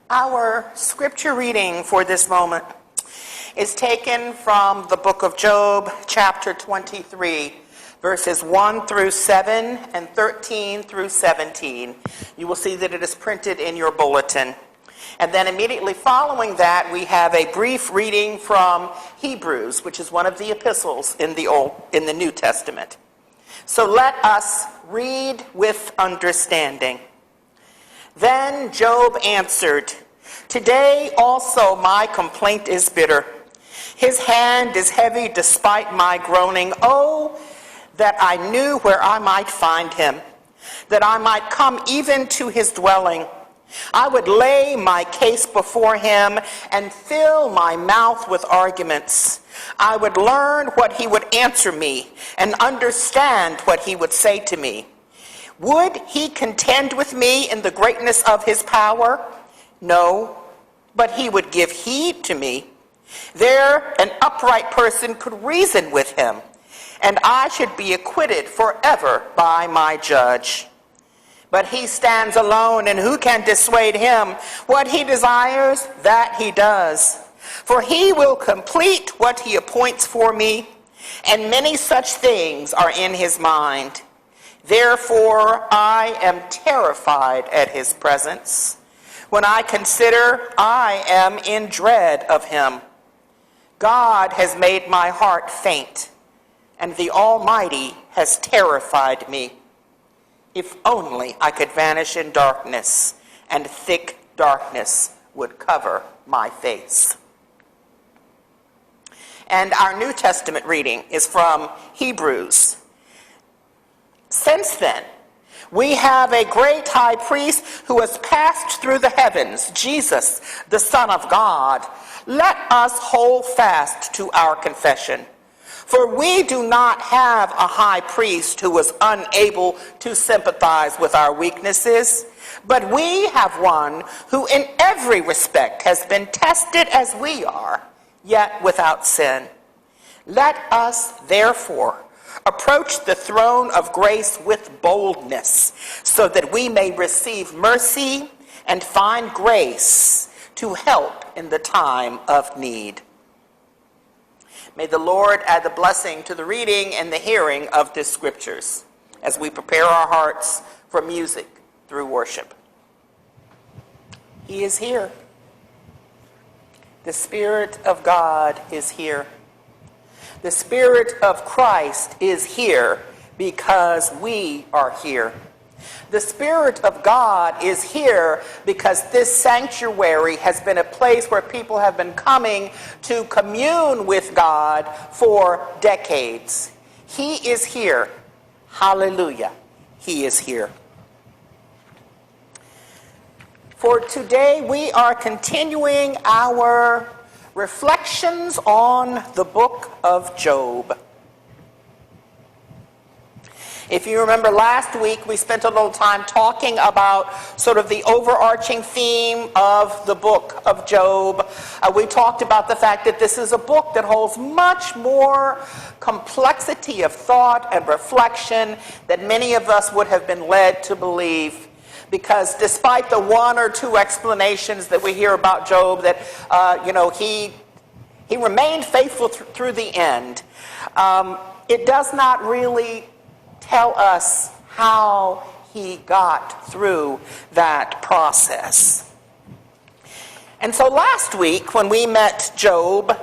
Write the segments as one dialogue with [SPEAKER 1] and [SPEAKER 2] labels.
[SPEAKER 1] Our scripture reading for this moment is taken from the book of Job, chapter 23, verses 1 through 7 and 13 through 17. You will see that it is printed in your bulletin. And then immediately following that, we have a brief reading from Hebrews, which is one of the epistles in the New Testament. So let us read with understanding. Then Job answered, "Today also my complaint is bitter. His hand is heavy despite my groaning. Oh, that I knew where I might find him, that I might come even to his dwelling. I would lay my case before him and fill my mouth with arguments. I would learn what he would answer me and understand what he would say to me. Would he contend with me in the greatness of his power? No, but he would give heed to me. There an upright person could reason with him, and I should be acquitted forever by my judge. But he stands alone, and who can dissuade him? What he desires, that he does. For he will complete what he appoints for me, and many such things are in his mind. Therefore, I am terrified at his presence. When I consider, I am in dread of him. God has made my heart faint, and the Almighty has terrified me. If only I could vanish in darkness, and thick darkness would cover my face." And our New Testament reading is from Hebrews. "Since then, we have a great high priest who has passed through the heavens, Jesus, the Son of God. Let us hold fast to our confession. For we do not have a high priest who was unable to sympathize with our weaknesses, but we have one who in every respect has been tested as we are, yet without sin. Let us, therefore, approach the throne of grace with boldness, so that we may receive mercy and find grace to help in the time of need." May the Lord add the blessing to the reading and the hearing of the scriptures as we prepare our hearts for music through worship. He is here. The Spirit of God is here. The Spirit of Christ is here because we are here. The Spirit of God is here because this sanctuary has been a place where people have been coming to commune with God for decades. He is here. Hallelujah. He is here. For today, we are continuing our reflections on the book of Job. If you remember last week, we spent a little time talking about sort of the overarching theme of the book of Job. We talked about the fact that this is a book that holds much more complexity of thought and reflection than many of us would have been led to believe. Because despite the one or two explanations that we hear about Job, that he remained faithful through the end, it does not really tell us how he got through that process. And so last week when we met Job,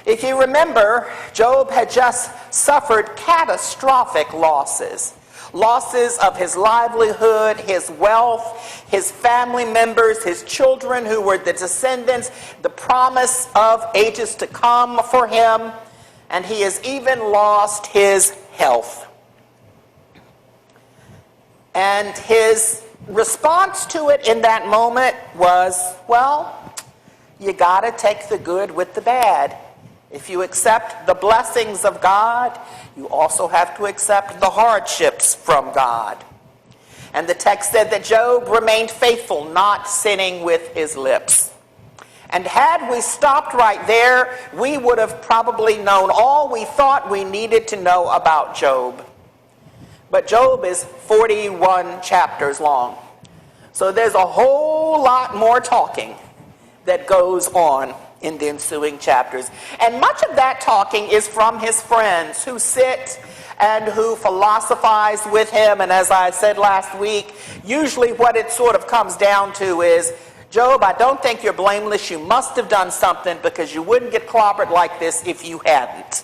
[SPEAKER 1] if you remember, Job had just suffered catastrophic losses. Losses of his livelihood, his wealth, his family members, his children who were the descendants, the promise of ages to come for him, and he has even lost his health. And his response to it in that moment was, well, you got to take the good with the bad. If you accept the blessings of God, you also have to accept the hardships from God. And the text said that Job remained faithful, not sinning with his lips. And had we stopped right there, we would have probably known all we thought we needed to know about Job. But Job is 41 chapters long. So there's a whole lot more talking that goes on in the ensuing chapters. And much of that talking is from his friends who sit and who philosophize with him. And as I said last week, usually what it sort of comes down to is, Job, I don't think you're blameless. You must have done something, because you wouldn't get clobbered like this if you hadn't.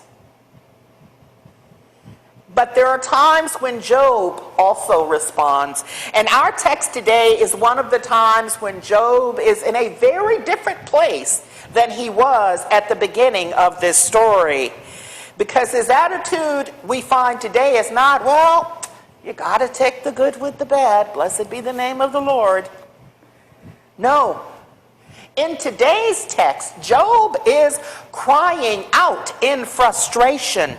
[SPEAKER 1] But there are times when Job also responds. And our text today is one of the times when Job is in a very different place than he was at the beginning of this story. Because his attitude, we find today, is not, well, you got to take the good with the bad. Blessed be the name of the Lord. No. In today's text, Job is crying out in frustration.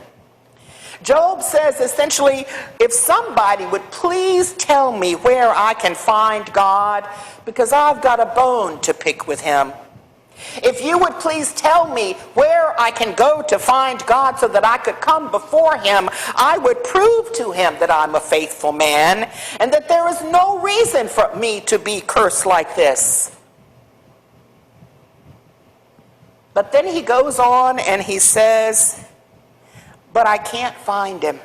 [SPEAKER 1] Job says essentially, if somebody would please tell me where I can find God, because I've got a bone to pick with him. If you would please tell me where I can go to find God so that I could come before him, I would prove to him that I'm a faithful man and that there is no reason for me to be cursed like this. But then he goes on and he says, but I can't find him.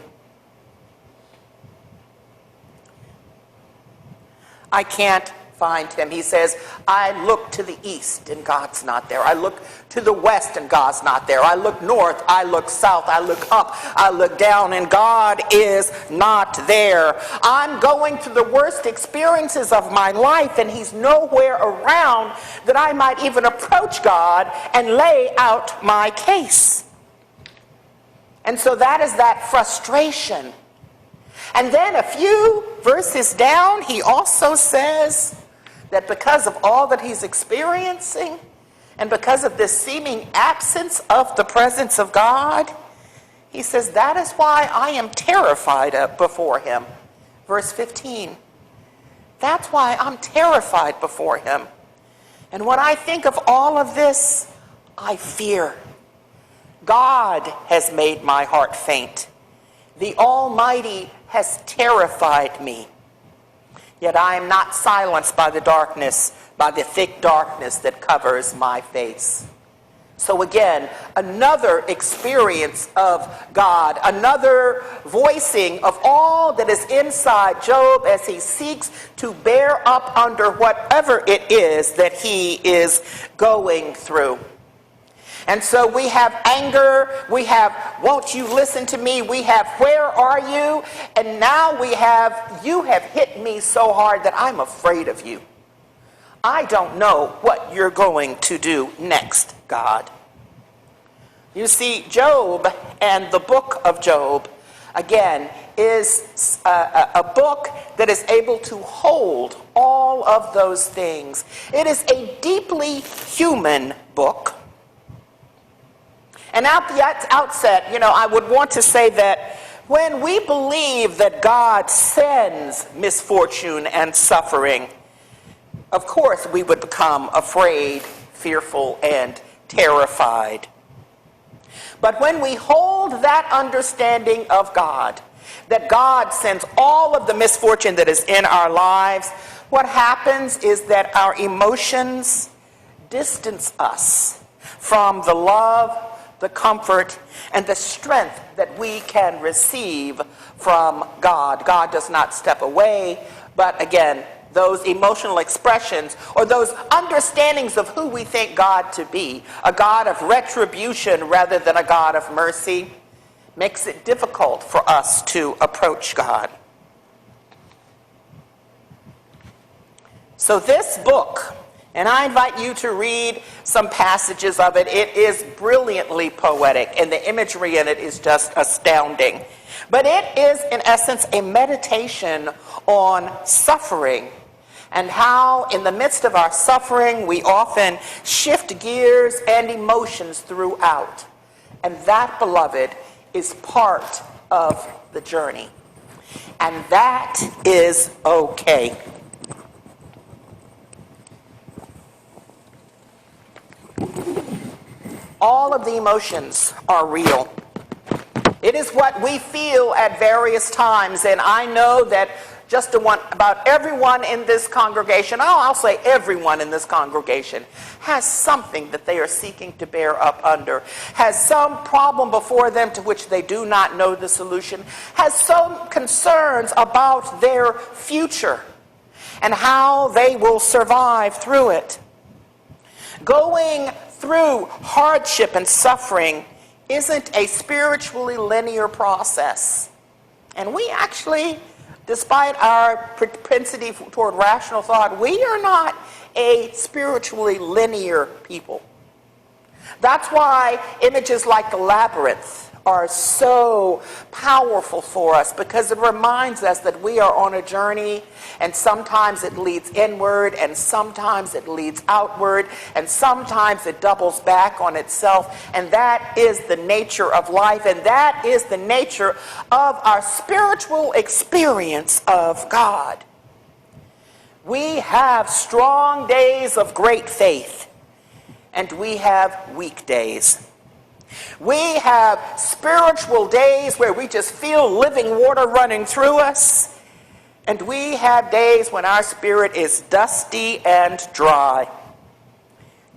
[SPEAKER 1] I can't find him. He says, I look to the east and God's not there. I look to the west and God's not there. I look north, I look south, I look up, I look down, and God is not there. I'm going through the worst experiences of my life and he's nowhere around that I might even approach God and lay out my case. And so that is that frustration. And then a few verses down, he also says that because of all that he's experiencing and because of this seeming absence of the presence of God, he says, that is why I am terrified before him. Verse 15. That's why I'm terrified before him. And when I think of all of this, I fear. God has made my heart faint. The Almighty has terrified me. Yet I am not silenced by the darkness, by the thick darkness that covers my face. So again, another experience of God, another voicing of all that is inside Job as he seeks to bear up under whatever it is that he is going through. And so we have anger, we have, won't you listen to me? We have, where are you? And now we have, you have hit me so hard that I'm afraid of you. I don't know what you're going to do next, God. You see, Job and the book of Job, again, is a book that is able to hold all of those things. It is a deeply human book. And at the outset, I would want to say that when we believe that God sends misfortune and suffering, of course we would become afraid, fearful, and terrified. But when we hold that understanding of God, that God sends all of the misfortune that is in our lives, what happens is that our emotions distance us from the love, the comfort, and the strength that we can receive from God. God does not step away, but again, those emotional expressions or those understandings of who we think God to be, a God of retribution rather than a God of mercy, makes it difficult for us to approach God. So this book, and I invite you to read some passages of it. It is brilliantly poetic, and the imagery in it is just astounding. But it is, in essence, a meditation on suffering and how, in the midst of our suffering, we often shift gears and emotions throughout. And that, beloved, is part of the journey. And that is okay. All of the emotions are real. It is what we feel at various times, and I know that just about everyone in this congregation, I'll say everyone in this congregation, has something that they are seeking to bear up under, has some problem before them to which they do not know the solution, has some concerns about their future and how they will survive through it. Going through hardship and suffering isn't a spiritually linear process. And we actually, despite our propensity toward rational thought, we are not a spiritually linear people. That's why images like the labyrinth are so powerful for us, because it reminds us that we are on a journey, and sometimes it leads inward, and sometimes it leads outward, and sometimes it doubles back on itself. And that is the nature of life, and that is the nature of our spiritual experience of God. We have strong days of great faith, and we have weak days. We have spiritual days where we just feel living water running through us, and we have days when our spirit is dusty and dry.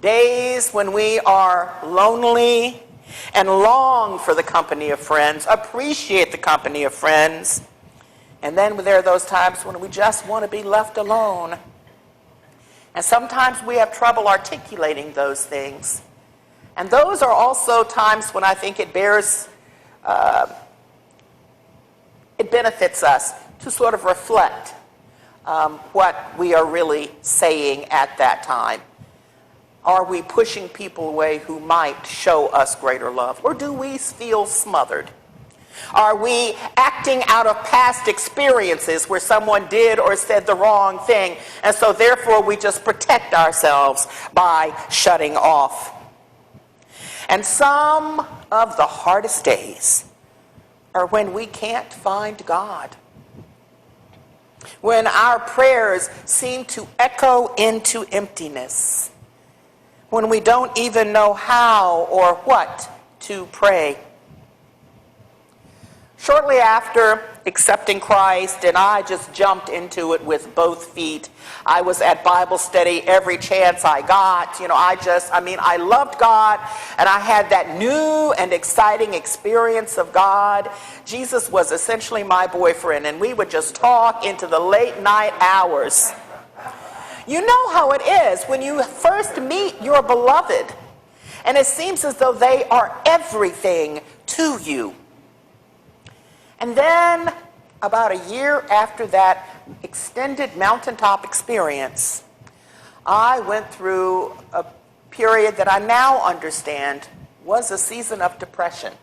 [SPEAKER 1] Days when we are lonely and long for the company of friends, appreciate the company of friends, and then there are those times when we just want to be left alone. And sometimes we have trouble articulating those things. And those are also times when I think it benefits us to sort of reflect what we are really saying at that time. Are we pushing people away who might show us greater love? Or do we feel smothered? Are we acting out of past experiences where someone did or said the wrong thing, and so therefore we just protect ourselves by shutting off? And some of the hardest days are when we can't find God, when our prayers seem to echo into emptiness, when we don't even know how or what to pray. Shortly after accepting Christ, and I just jumped into it with both feet. I was at Bible study every chance I got. I loved God, and I had that new and exciting experience of God. Jesus was essentially my boyfriend, and we would just talk into the late night hours. You know how it is when you first meet your beloved, and it seems as though they are everything to you. And then, about a year after that extended mountaintop experience, I went through a period that I now understand was a season of depression.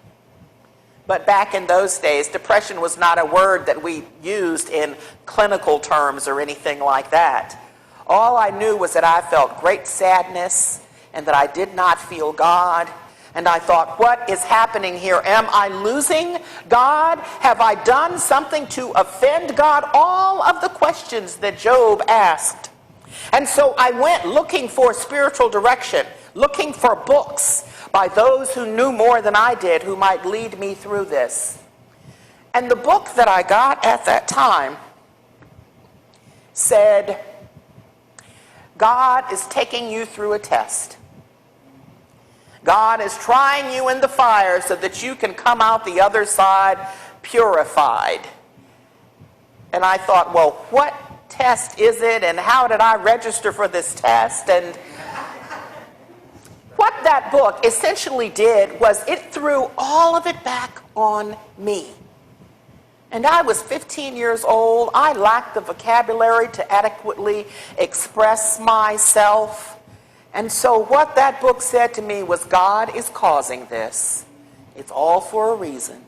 [SPEAKER 1] But back in those days, depression was not a word that we used in clinical terms or anything like that. All I knew was that I felt great sadness and that I did not feel God. And I thought, what is happening here? Am I losing God? Have I done something to offend God? All of the questions that Job asked. And so I went looking for spiritual direction, looking for books by those who knew more than I did, who might lead me through this. And the book that I got at that time said, God is taking you through a test. God is trying you in the fire so that you can come out the other side purified. And I thought, well, what test is it, and how did I register for this test? And what that book essentially did was it threw all of it back on me. And I was 15 years old. I lacked the vocabulary to adequately express myself. And so what that book said to me was, God is causing this. It's all for a reason.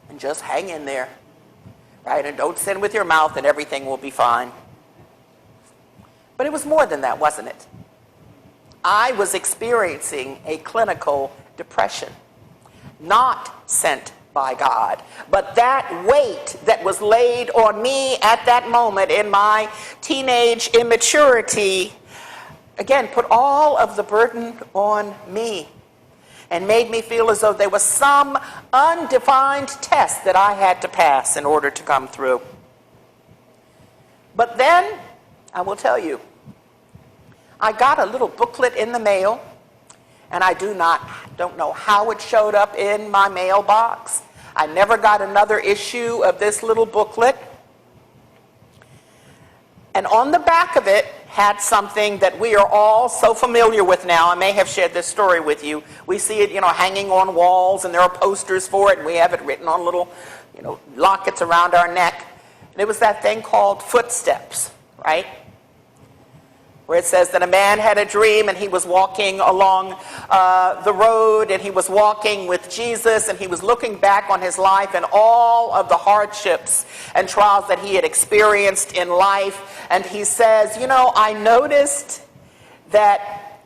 [SPEAKER 1] And just hang in there, right? And don't sin with your mouth and everything will be fine. But it was more than that, wasn't it? I was experiencing a clinical depression, not sent by God. But that weight that was laid on me at that moment in my teenage immaturity, again, put all of the burden on me and made me feel as though there was some undefined test that I had to pass in order to come through. But then, I will tell you, I got a little booklet in the mail, and I don't know how it showed up in my mailbox. I never got another issue of this little booklet. And on the back of it had something that we are all so familiar with now. I may have shared this story with you. We see it, hanging on walls, and there are posters for it, and we have it written on little, lockets around our neck. And it was that thing called Footsteps, right? Where it says that a man had a dream, and he was walking along the road, and he was walking with Jesus, and he was looking back on his life and all of the hardships and trials that he had experienced in life. And he says, I noticed that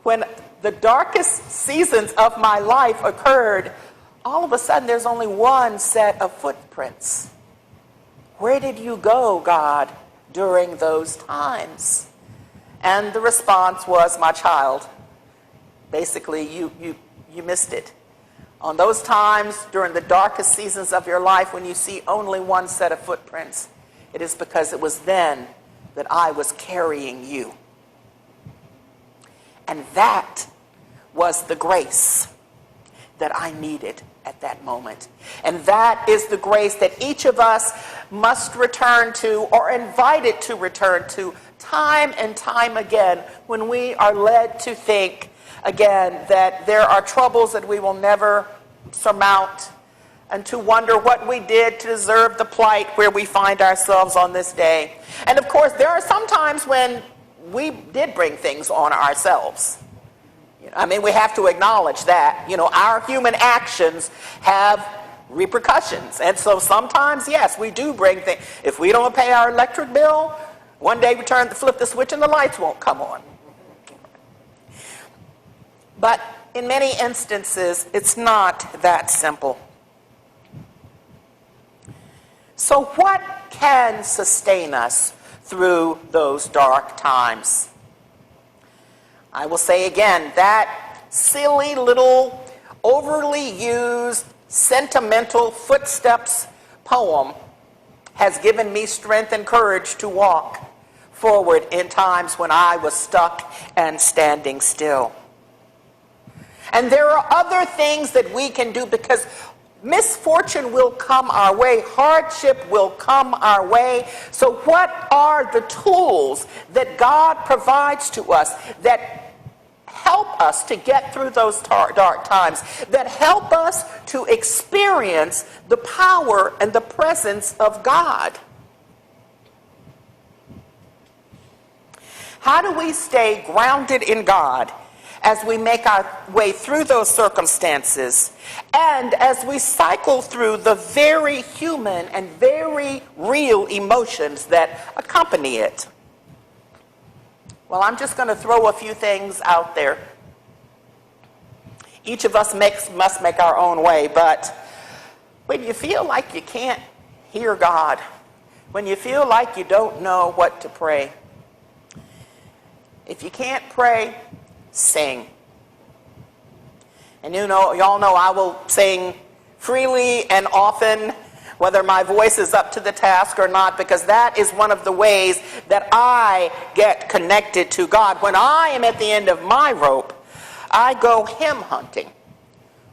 [SPEAKER 1] when the darkest seasons of my life occurred, all of a sudden there's only one set of footprints. Where did you go, God, during those times? And the response was, my child, basically, you missed it. On those times, during the darkest seasons of your life, when you see only one set of footprints, it is because it was then that I was carrying you. And that was the grace that I needed at that moment. And that is the grace that each of us must return to, or invited to return to, time and time again, when we are led to think again that there are troubles that we will never surmount, and to wonder what we did to deserve the plight where we find ourselves on this day. And of course, there are some times when we did bring things on ourselves. We have to acknowledge that. Our human actions have repercussions. And so sometimes, yes, we do bring things. If we don't pay our electric bill, one day we flip the switch and the lights won't come on. But in many instances, it's not that simple. So what can sustain us through those dark times? I will say again, that silly little, overly used, sentimental Footsteps poem has given me strength and courage to walk forward in times when I was stuck and standing still. And there are other things that we can do, because misfortune will come our way, hardship will come our way. So what are the tools that God provides to us that help us to get through those dark times, that help us to experience the power and the presence of God? How do we stay grounded in God as we make our way through those circumstances, and as we cycle through the very human and very real emotions that accompany it? Well, I'm just going to throw a few things out there. Each of us must make our own way, but when you feel like you can't hear God, when you feel like you don't know what to pray, if you can't pray, sing. And y'all know I will sing freely and often, whether my voice is up to the task or not, because that is one of the ways that I get connected to God. When I am at the end of my rope, I go hymn hunting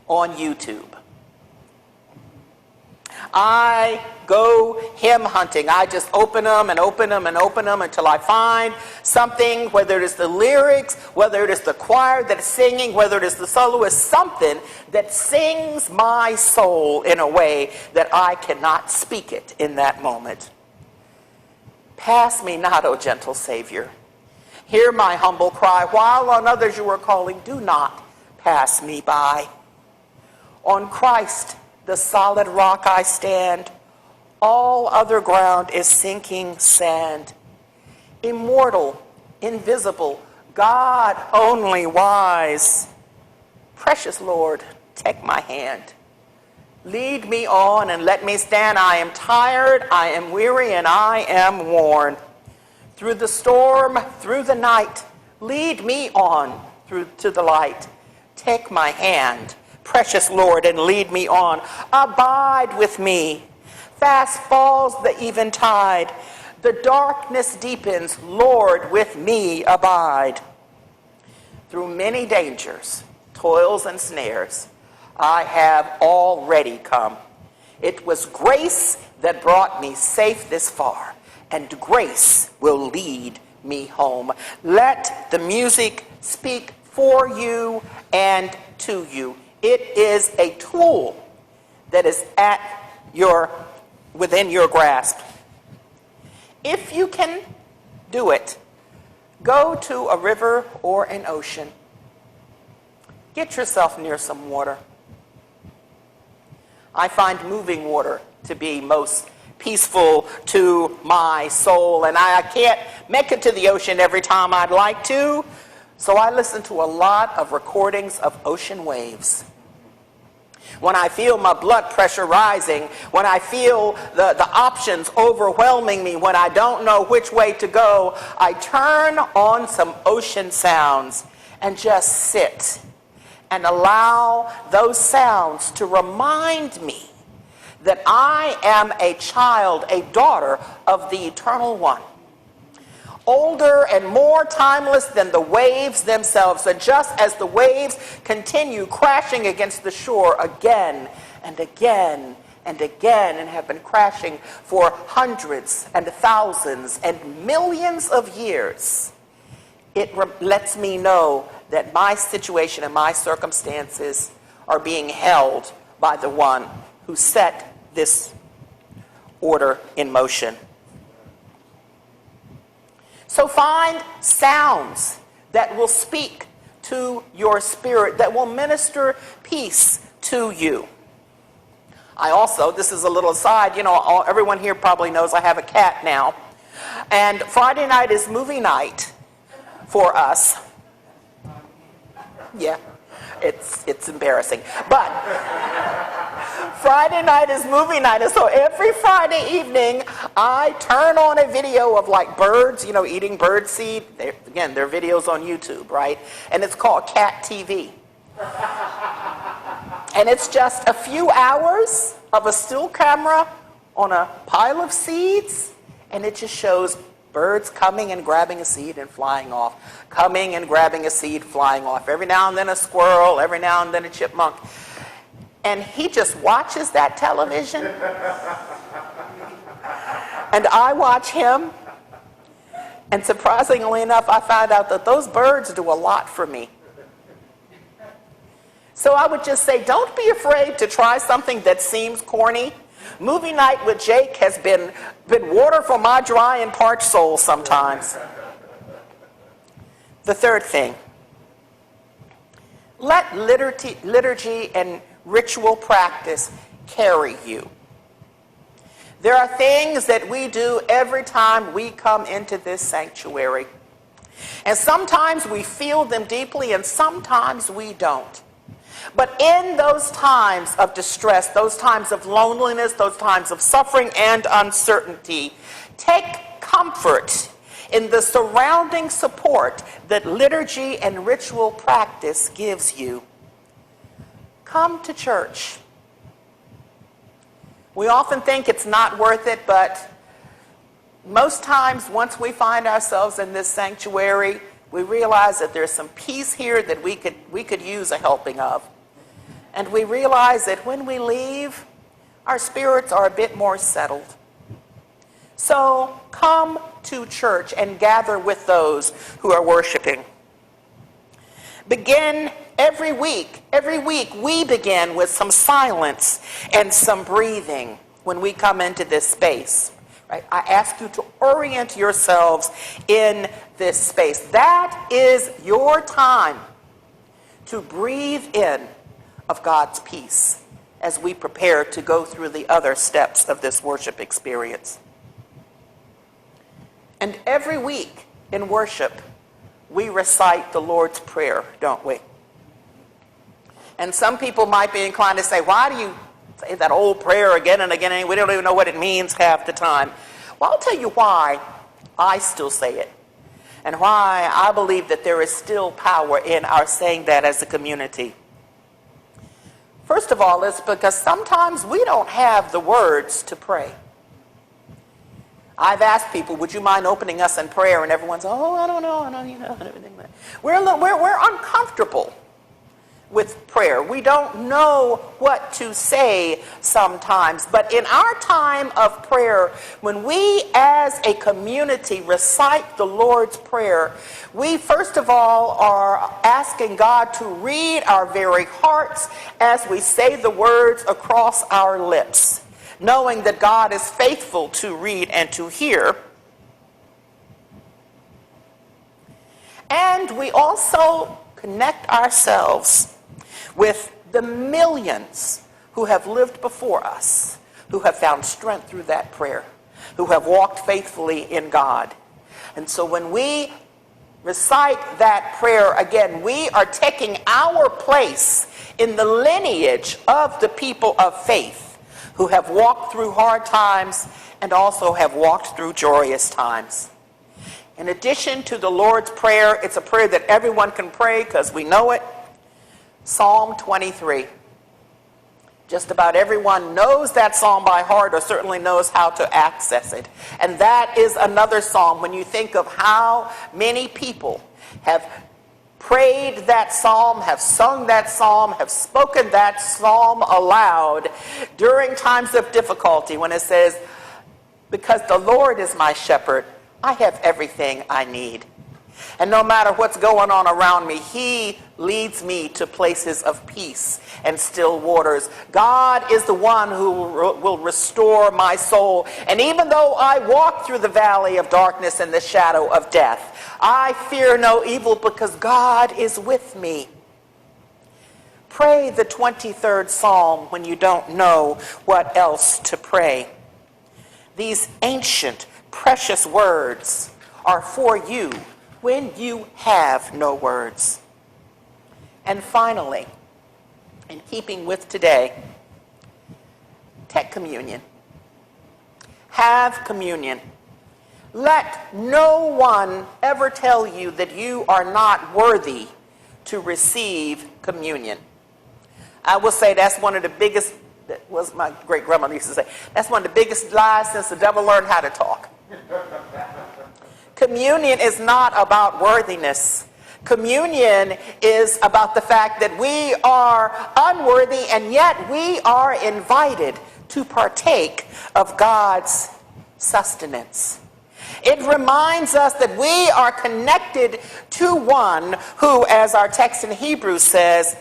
[SPEAKER 1] on YouTube. I go hymn hunting. I just open them and open them and open them until I find something, whether it is the lyrics, whether it is the choir that's singing, whether it is the soloist, something that sings my soul in a way that I cannot speak it in that moment. Pass me not, O gentle Savior. Hear my humble cry. While on others you are calling, do not pass me by. On Christ, the solid rock, I stand. All other ground is sinking sand. Immortal, invisible, God only wise. Precious Lord, take my hand. Lead me on and let me stand. I am tired, I am weary, and I am worn. Through the storm, through the night, lead me on through to the light. Take my hand, precious Lord, and lead me on. Abide with me. Fast falls the eventide. The darkness deepens, Lord, with me abide. Through many dangers, toils and snares, I have already come. It was grace that brought me safe this far, and grace will lead me home. Let the music speak for you and to you. It is a tool that is within your grasp. If you can do it, go to a river or an ocean. Get yourself near some water. I find moving water to be most peaceful to my soul, and I can't make it to the ocean every time I'd like to, so I listen to a lot of recordings of ocean waves. When I feel my blood pressure rising, when I feel the options overwhelming me, when I don't know which way to go, I turn on some ocean sounds and just sit and allow those sounds to remind me that I am a child, a daughter of the Eternal One. Older and more timeless than the waves themselves. And just as the waves continue crashing against the shore again and again and again, and have been crashing for hundreds and thousands and millions of years, it lets me know that my situation and my circumstances are being held by the one who set this order in motion. So find sounds that will speak to your spirit, that will minister peace to you. I also, this is a little aside, everyone here probably knows I have a cat now. And Friday night is movie night for us. Yeah, it's embarrassing. But Friday night is movie night, and so every Friday evening I turn on a video of birds, eating bird seed. Again, there are videos on YouTube, right? And it's called Cat TV. And it's just a few hours of a still camera on a pile of seeds, and it just shows birds coming and grabbing a seed and flying off, coming and grabbing a seed, flying off. Every now and then a squirrel, every now and then a chipmunk. And he just watches that television. And I watch him. And surprisingly enough, I found out that those birds do a lot for me. So I would just say, don't be afraid to try something that seems corny. Movie night with Jake has been water for my dry and parched soul sometimes. The third thing, let liturgy and ritual practice carry you. There are things that we do every time we come into this sanctuary. And sometimes we feel them deeply and sometimes we don't. But in those times of distress, those times of loneliness, those times of suffering and uncertainty, take comfort in the surrounding support that liturgy and ritual practice gives you. Come to church. We often think it's not worth it, but most times once we find ourselves in this sanctuary, we realize that there's some peace here that we could use a helping of. And we realize that when we leave, our spirits are a bit more settled. So come to church and gather with those who are worshiping. Begin every week. Every week we begin with some silence and some breathing when we come into this space. Right? I ask you to orient yourselves in this space. That is your time to breathe in of God's peace as we prepare to go through the other steps of this worship experience. And every week in worship, we recite the Lord's Prayer, don't we? And some people might be inclined to say, why do you say that old prayer again and again, and we don't even know what it means half the time? Well, I'll tell you why I still say it, and why I believe that there is still power in our saying that as a community. First of all, it's because sometimes we don't have the words to pray. I've asked people, would you mind opening us in prayer? And everyone's, oh, I don't know, and everything. We're uncomfortable with prayer. We don't know what to say sometimes. But in our time of prayer, when we as a community recite the Lord's Prayer, we first of all are asking God to read our very hearts as we say the words across our lips, knowing that God is faithful to read and to hear. And we also connect ourselves with the millions who have lived before us, who have found strength through that prayer, who have walked faithfully in God. And so when we recite that prayer again, we are taking our place in the lineage of the people of faith who have walked through hard times and also have walked through joyous times. In addition to the Lord's Prayer, it's a prayer that everyone can pray because we know it. Psalm 23. Just about everyone knows that psalm by heart or certainly knows how to access it. And that is another psalm when you think of how many people have prayed that psalm, have sung that psalm, have spoken that psalm aloud during times of difficulty when it says, because the Lord is my shepherd, I have everything I need. And no matter what's going on around me, he leads me to places of peace and still waters. God is the one who will restore my soul. And even though I walk through the valley of darkness and the shadow of death, I fear no evil because God is with me. Pray the 23rd Psalm when you don't know what else to pray. These ancient, precious words are for you when you have no words. And finally, in keeping with today, take communion. Have communion. Let no one ever tell you that you are not worthy to receive communion. I will say that's one of the biggest, that was my great-grandmother used to say, that's one of the biggest lies since the devil learned how to talk. Communion is not about worthiness. Communion is about the fact that we are unworthy and yet we are invited to partake of God's sustenance. It reminds us that we are connected to one who, as our text in Hebrews says,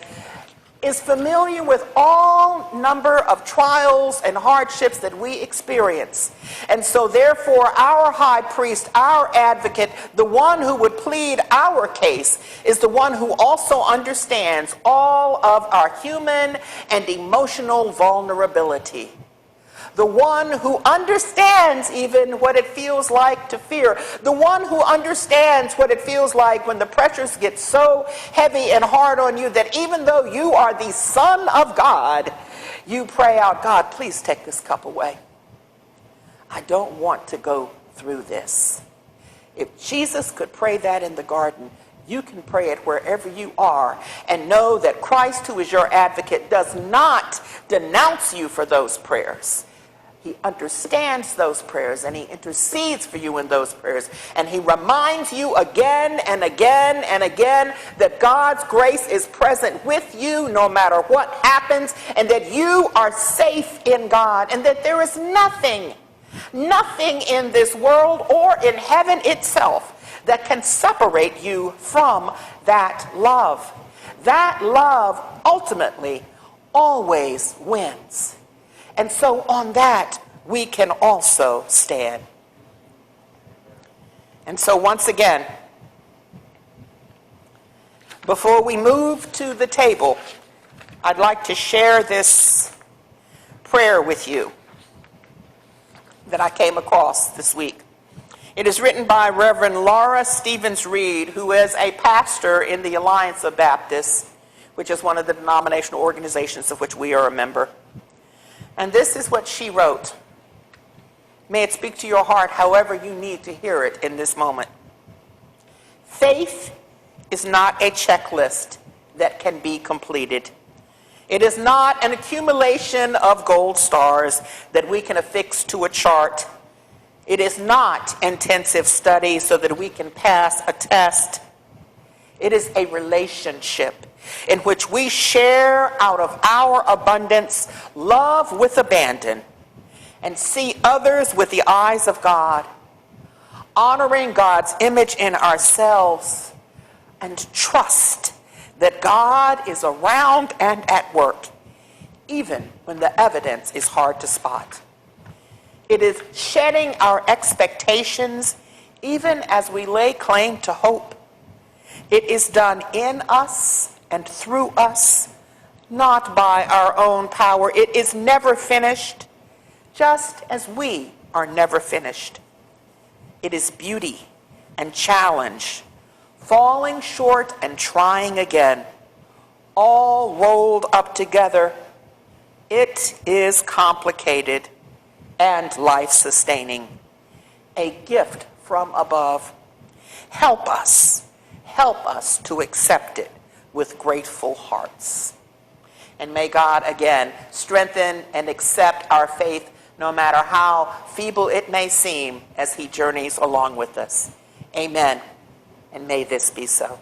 [SPEAKER 1] is familiar with all number of trials and hardships that we experience. And so therefore our high priest, our advocate, the one who would plead our case, is the one who also understands all of our human and emotional vulnerability. The one who understands even what it feels like to fear. The one who understands what it feels like when the pressures get so heavy and hard on you that even though you are the Son of God, you pray out, God, please take this cup away. I don't want to go through this. If Jesus could pray that in the garden, you can pray it wherever you are and know that Christ, who is your advocate, does not denounce you for those prayers. He understands those prayers and he intercedes for you in those prayers. And he reminds you again and again and again that God's grace is present with you no matter what happens, and that you are safe in God, and that there is nothing in this world or in heaven itself that can separate you from that love. That love ultimately always wins. And so on that, we can also stand. And so once again, before we move to the table, I'd like to share this prayer with you that I came across this week. It is written by Reverend Laura Stevens Reed, who is a pastor in the Alliance of Baptists, which is one of the denominational organizations of which we are a member. And this is what she wrote. May it speak to your heart however you need to hear it in this moment. Faith is not a checklist that can be completed. It is not an accumulation of gold stars that we can affix to a chart It is not intensive study so that we can pass a test. It is a relationship in which we share out of our abundance love with abandon and see others with the eyes of God, honoring God's image in ourselves, and trust that God is around and at work, even when the evidence is hard to spot. It is shedding our expectations even as we lay claim to hope. It is done in us and through us, not by our own power. It is never finished, just as we are never finished. It is beauty and challenge, falling short and trying again, all rolled up together. It is complicated and life-sustaining, a gift from above. Help us to accept it with grateful hearts. And may God again strengthen and accept our faith, no matter how feeble it may seem, as he journeys along with us. Amen. And may this be so.